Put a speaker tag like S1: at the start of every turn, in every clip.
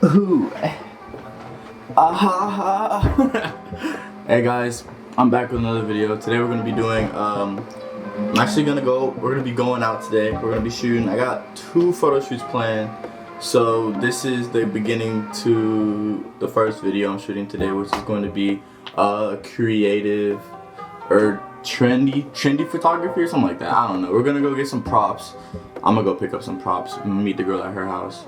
S1: Ooh. Hey guys, I'm back with another video. Today we're gonna be doing we're gonna be going out today. We're gonna be shooting. I got 2 photo shoots planned. So this is the beginning to the first video I'm shooting today, which is going to be creative or trendy photography or something like that. I don't know. We're gonna go get some props. I'm gonna go pick up some props and meet the girl at her house.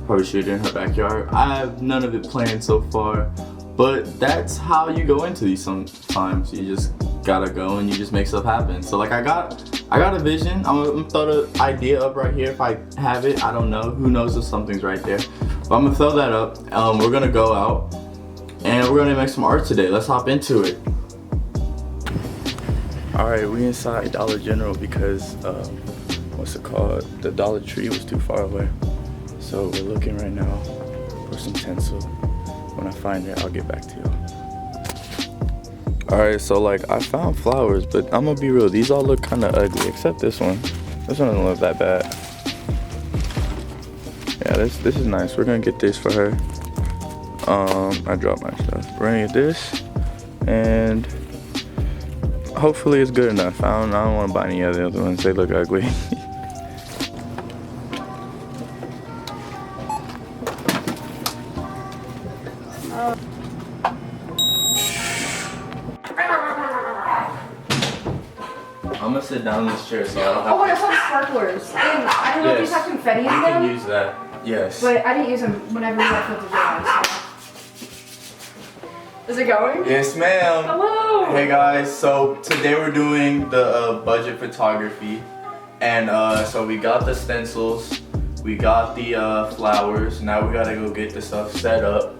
S1: Probably shoot it in her backyard. I have none of it planned so far, but that's how you go into these sometimes. You just gotta go and you just make stuff happen. So like I got a vision. I'm gonna throw the idea up right here if I have it. I don't know. Who knows if something's right there. But I'm gonna throw that up. We're gonna go out and we're gonna make some art today. Let's hop into it. Alright, we inside Dollar General because what's it called? The Dollar Tree was too far away. So we're looking right now for some tinsel. When I find it, I'll get back to you. Alright, so like I found flowers, but I'm gonna be real, these all look kind of ugly, except this one. This one doesn't look that bad. Yeah, this is nice. We're gonna get this for her. I dropped my stuff. We're gonna get this, and hopefully it's good enough. I don't want to buy any of the other ones. They look ugly. I'm gonna sit down in this chair so I don't have
S2: I saw the sparklers. And I don't know if these have confetti in them.
S1: You can use that. Yes.
S2: But I didn't use them whenever we got 4th of July. So. Is it going?
S1: Yes, ma'am.
S2: Hello.
S1: Hey guys, so today we're doing the budget photography, and so we got the stencils, we got the flowers. Now we gotta go get the stuff set up.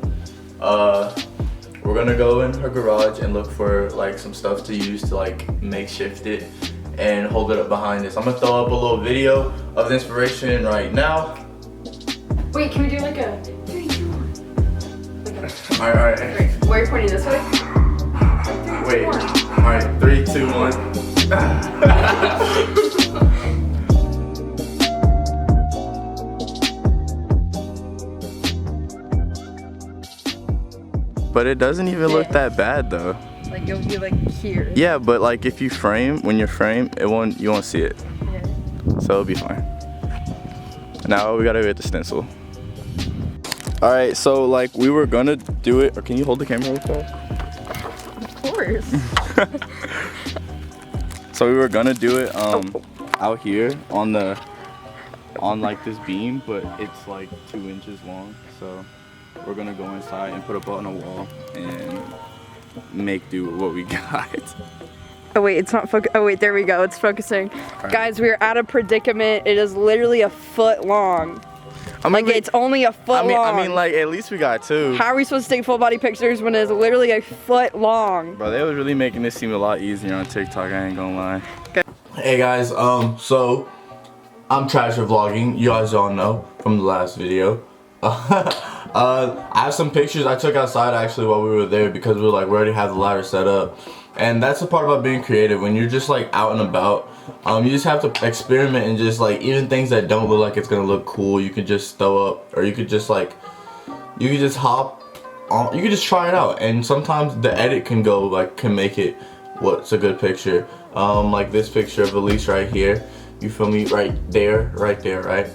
S1: We're gonna go in her garage and look for like some stuff to use to like makeshift it and hold it up behind us. I'm gonna throw up a little video of the inspiration right now.
S2: Wait, can we do like a 3, 2, 1?
S1: Alright.
S2: Wait, why are you pointing this way?
S1: Wait. Alright, 3, 2, 1. But it doesn't even look that bad though.
S2: Like it'll be like here.
S1: Yeah, but like if you frame, when you frame, you won't see it.
S2: Yeah.
S1: So it'll be fine. Now we gotta get the stencil. Alright, so like we were gonna do it, or can you hold the camera real quick?
S2: Of course.
S1: So we were gonna do it out here on like this beam, but it's like 2 inches long. So we're gonna go inside and put it up on a wall and make do with what we got.
S2: Oh wait, it's not focus. Oh wait, there we go. It's focusing. Right. Guys, we're at a predicament. It is literally a foot long. It's only a foot long.
S1: I mean, like, at least we got 2.
S2: How are we supposed to take full body pictures when it's literally a foot long?
S1: Bro, they was really making this seem a lot easier on TikTok, I ain't gonna lie.
S2: Okay.
S1: Hey guys, so I'm trash at vlogging. You guys all know from the last video. I have some pictures I took outside actually while we were there because we already have the ladder set up. And that's the part about being creative. When you're just like out and about, you just have to experiment and just like even things that don't look like it's gonna look cool, you could just throw up, or you could just hop on, you could just try it out. And sometimes the edit can make it what's a good picture. Like this picture of Elise right here. You feel me? Right there, right?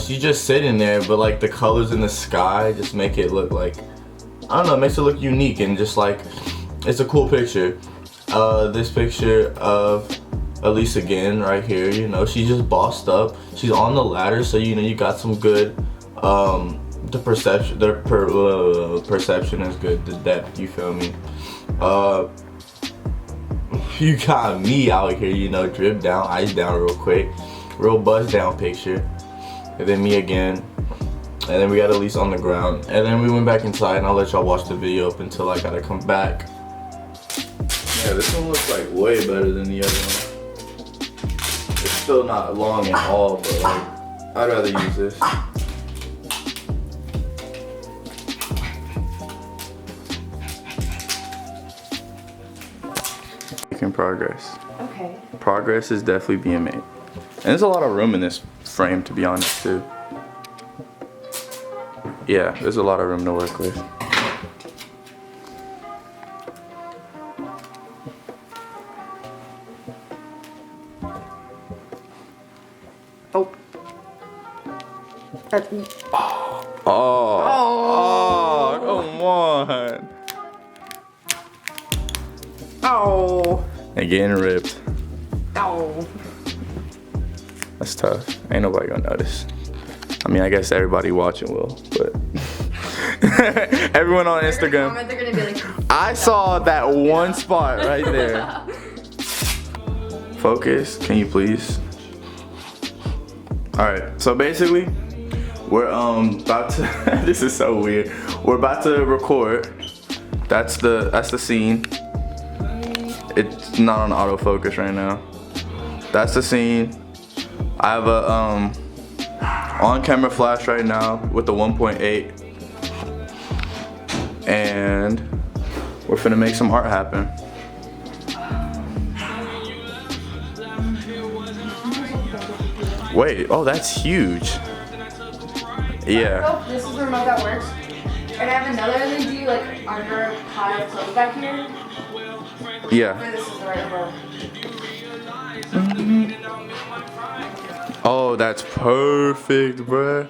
S1: She's just sitting there, but like the colors in the sky just make it look like, I don't know, it makes it look unique and just like, it's a cool picture. This picture of Elise again right here, you know, she's just bossed up. She's on the ladder, so you know you got some good, the perception is good, the depth, you feel me? You got me out here, you know, drip down, ice down real quick, real buzz down picture. And then me again, and then we got Elise on the ground, and then we went back inside, and I'll let y'all watch the video up until I gotta come back. Yeah, this one looks like way better than the other one. It's still not long at all, but like, I'd rather use this. Making progress.
S2: Okay.
S1: Progress is definitely being made. And there's a lot of room in this frame, to be honest, too. Yeah, there's a lot of room to work with.
S2: Oh.
S1: Oh, come on.
S2: Oh.
S1: And getting ripped.
S2: Oh.
S1: That's tough. Ain't nobody gonna notice. I mean, I guess everybody watching will, but everyone on Instagram.
S2: They're gonna be like,
S1: I saw that one spot right there. Focus, can you please? All right, so basically, we're about to. This is so weird. We're about to record. That's the scene. It's not on autofocus right now. That's the scene. I have a on-camera flash right now with the 1.8, and we're finna make some art happen. Wait, oh, that's huge. Yeah.
S2: oh, this is the remote that works. And I have another LED like under a pile of clothes back here.
S1: Yeah.
S2: And this is the right remote.
S1: Oh, that's perfect, bruh.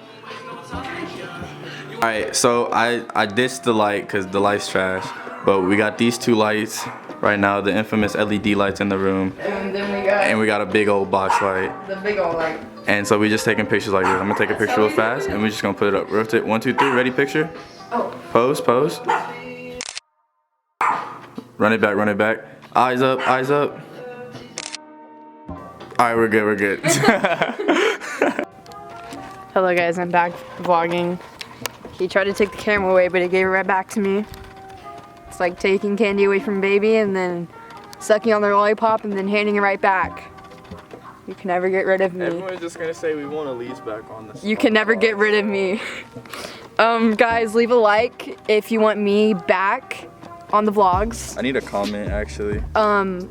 S1: Alright, so I ditched the light because the light's trash. But we got these two lights right now, the infamous LED lights in the room.
S2: And then
S1: And we got a big old box light.
S2: the big old light.
S1: And so we just taking pictures like this. I'm gonna take a picture real fast and we're just gonna put it up. Rotate 1, 2, 3, ready, picture?
S2: Oh.
S1: Pose. Run it back. Eyes up. Alright, we're good.
S2: Hello guys, I'm back vlogging. He tried to take the camera away, but he gave it right back to me. It's like taking candy away from baby and then sucking on their lollipop and then handing it right back. You can never get rid of me.
S1: Everyone's just gonna say we want Elise back on this.
S2: You can never get rid of me. Guys, leave a like if you want me back on the vlogs.
S1: I need a comment actually.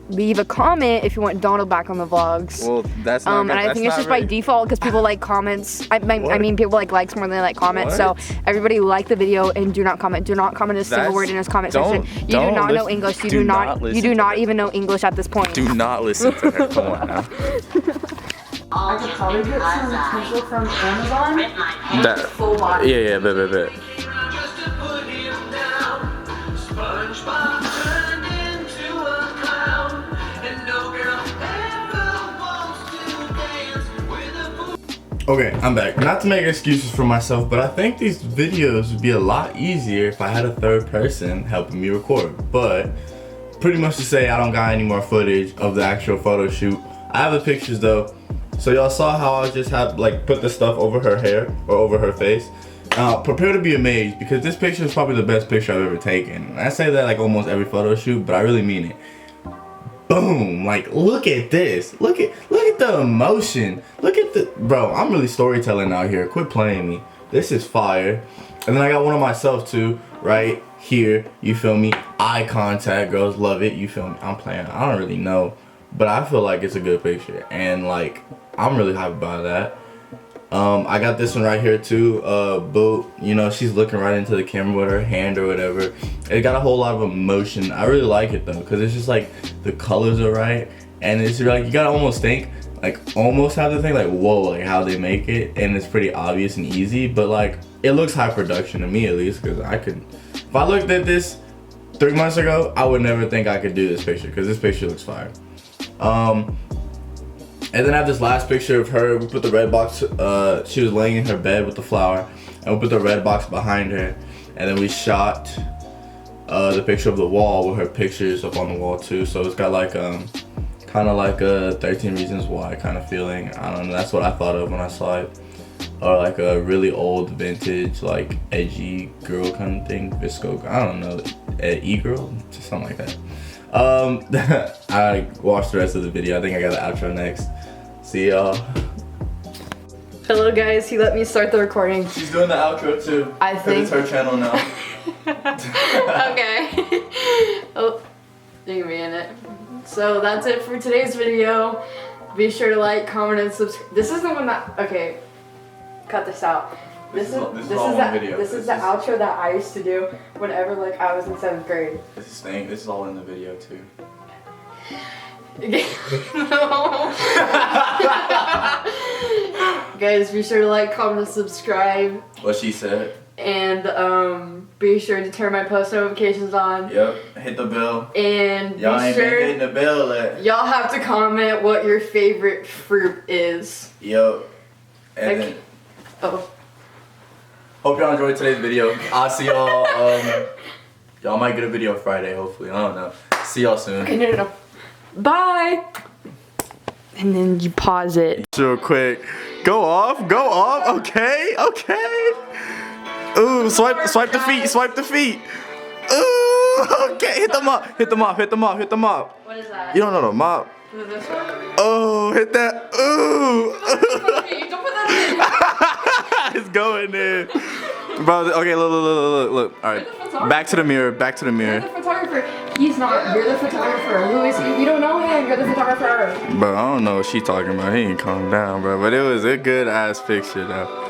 S2: Leave a comment if you want Donald back on the vlogs.
S1: Well, that's not
S2: and I think it's just by default because people like comments. I mean, people like likes more than they like comments.
S1: What?
S2: So everybody like the video and do not comment. Do not comment a single word in his comment section. You do not know English. You do not even know English at this point.
S1: Do not listen to her. Come on now.
S2: I could probably get some pencil from Amazon.
S1: That.
S2: Full body.
S1: Yeah, bet. Okay, I'm back. Not to make excuses for myself, but I think these videos would be a lot easier if I had a third person helping me record. But pretty much to say I don't got any more footage of the actual photo shoot. I have the pictures though. So y'all saw how I just had like put the stuff over her hair or over her face. Prepare to be amazed because this picture is probably the best picture I've ever taken. I say that like almost every photo shoot, but I really mean it. Boom! Like look at this. Look at the emotion. Look at the bro. I'm really storytelling out here. Quit playing me. This is fire. And then I got one of myself too, right here. You feel me? Eye contact. Girls love it. You feel me? I'm playing. I don't really know, but I feel like it's a good picture, and like I'm really hyped about that. I got this one right here too. Boat, you know, she's looking right into the camera with her hand or whatever. It got a whole lot of emotion. I really like it though, because it's just like the colors are right, and it's like you gotta almost think, like almost have to think like, whoa, like how they make it, and it's pretty obvious and easy, but like it looks high production to me at least, because I could, if I looked at this 3 months ago, I would never think I could do this picture, because this picture looks fire. And then I have this last picture of her. We put the red box, she was laying in her bed with the flower, and we put the red box behind her, and then we shot the picture of the wall with her pictures up on the wall too. So it's got like kind of like a 13 Reasons Why kind of feeling. I don't know, that's what I thought of when I saw it. Or like a really old vintage, like edgy girl kind of thing, visco, I don't know, e-girl, just something like that. I watched the rest of the video. I think I got the outro next. See y'all.
S2: Hello guys, he let me start the recording.
S1: She's doing the outro too.
S2: I think
S1: it's her channel now.
S2: Okay. Oh, you can be in it. So that's it for today's video. Be sure to like, comment, and subscribe. This is the one that, okay, cut this out. This is
S1: all
S2: the
S1: one video.
S2: This is the outro that I used to do whenever like I was in 7th grade.
S1: This is all in the video too.
S2: Guys, be sure to like, comment, and subscribe.
S1: What she said.
S2: And be sure to turn my post notifications on.
S1: Yep. Hit the bell.
S2: And
S1: Y'all
S2: be
S1: ain't been
S2: sure
S1: hitting the bell yet.
S2: y'all have to comment what your favorite fruit is.
S1: Yep. And
S2: Like-
S1: then,
S2: Oh.
S1: hope y'all enjoyed today's video. I'll see y'all. Y'all might get a video Friday, hopefully. I don't know. See y'all soon.
S2: Okay, no. Bye. And then you pause it.
S1: Real quick. Go off. Okay. Ooh, swipe the feet. Ooh, okay. Hit them up.
S2: What is that?
S1: You don't know the mop.
S2: Is it this one?
S1: Oh, hit that. Ooh.
S2: Don't put that
S1: It's going in. Bro, okay, look. All right. Back to the mirror.
S2: in. You're the photographer. He's not. You're the photographer. Who is he? We don't know him. You're the photographer.
S1: Bro, I don't know what she talking about. He ain't calm down, bro. But it was a good ass picture though.